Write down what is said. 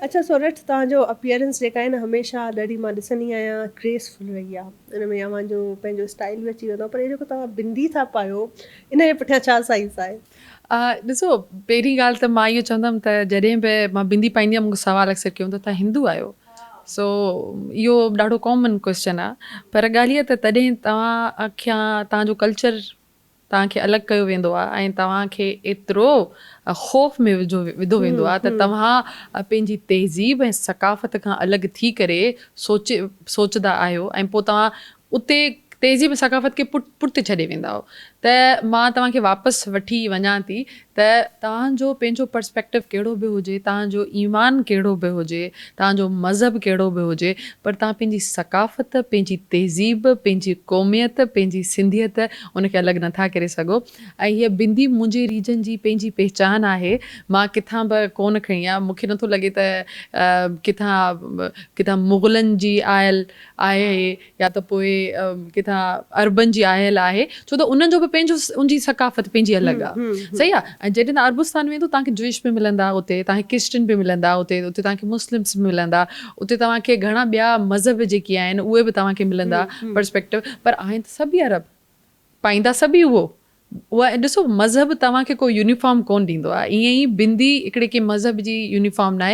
अच्छा सोरठ तव्हांजो अपीयरेंस जेका आहे न हमेशह ॾाढी मां ॾिसंदी आहियां ग्रेसफुल रही आहे, इन में अव्हांजो पंहिंजो स्टाइल बि अची वेंदो आहे, पर हे जेको तव्हां बिंदी था पायो इन जे पुठियां छा साइंस आहे? ॾिसो, पहिरीं ॻाल्हि त मां इहो चवंदमि त जॾहिं बि मां बिंदी पाईंदी आहियां मूंखे सवाल अक्सर कयो त तव्हां हिंदू आहियो? सो इहो ॾाढो कॉमन क्वेश्चन आहे, पर ॻाल्हि इहा त तॾहिं तव्हांजो कल्चर तव्हांखे अलॻि कयो वेंदो आहे ऐं तव्हांखे एतिरो ख़ौफ़ में विधो वेंदो आहे त तव्हां पंहिंजी तहज़ीब ऐं सकाफ़त खां अलॻि थी करे सोचंदा आहियो ऐं पोइ तव्हां उते तहज़ीब ऐं सकाफ़त खे पुठिते छॾे वेंदा आहियो। त मां तव्हांखे वापसि वठी वञा थी त तव्हांजो पंहिंजो पर्सपेक्टिव कहिड़ो बि हुजे, तव्हांजो ईमान कहिड़ो बि हुजे, तव्हांजो मज़हब कहिड़ो बि हुजे, पर तव्हां पंहिंजी सकाफ़त, पंहिंजी तहज़ीब, पंहिंजी क़ौमियत, पंहिंजी सिंधियत उनखे अलॻि नथा करे सघो। ऐं हीअ बिंदी मुंहिंजे रीजन जी पंहिंजी पहचान आहे, मां किथां बि कोन खणी आहे। मूंखे नथो लॻे त किथां मुग़लनि जी आयल आहे या त पोइ किथां अरबन जी आयल आहे, छो त उन्हनि जो बि पंहिंजो उनजी सकाफ़त पंहिंजी अलॻि आहे, सही आहे। ऐं जॾहिं तव्हां अरबुस्तान वेंदो तव्हांखे जूइश बि मिलंदा, उते तव्हांखे क्रिश्चन बि मिलंदा, उते तव्हांखे मुस्लिम्स बि मिलंदा, उते तव्हांखे घणा ॿिया मज़हब जेके आहिनि उहे बि तव्हांखे मिलंदा पर्सपेक्टिव, पर आहिनि त सभई अरब, पाईंदा सभई उहा ॾिसो मज़हब तव्हांखे कोई यूनिफॉर्म कोन ॾींदो आहे, ईअं ई बिंदी हिकिड़े कंहिं मज़हब जी यूनिफॉर्म न आहे।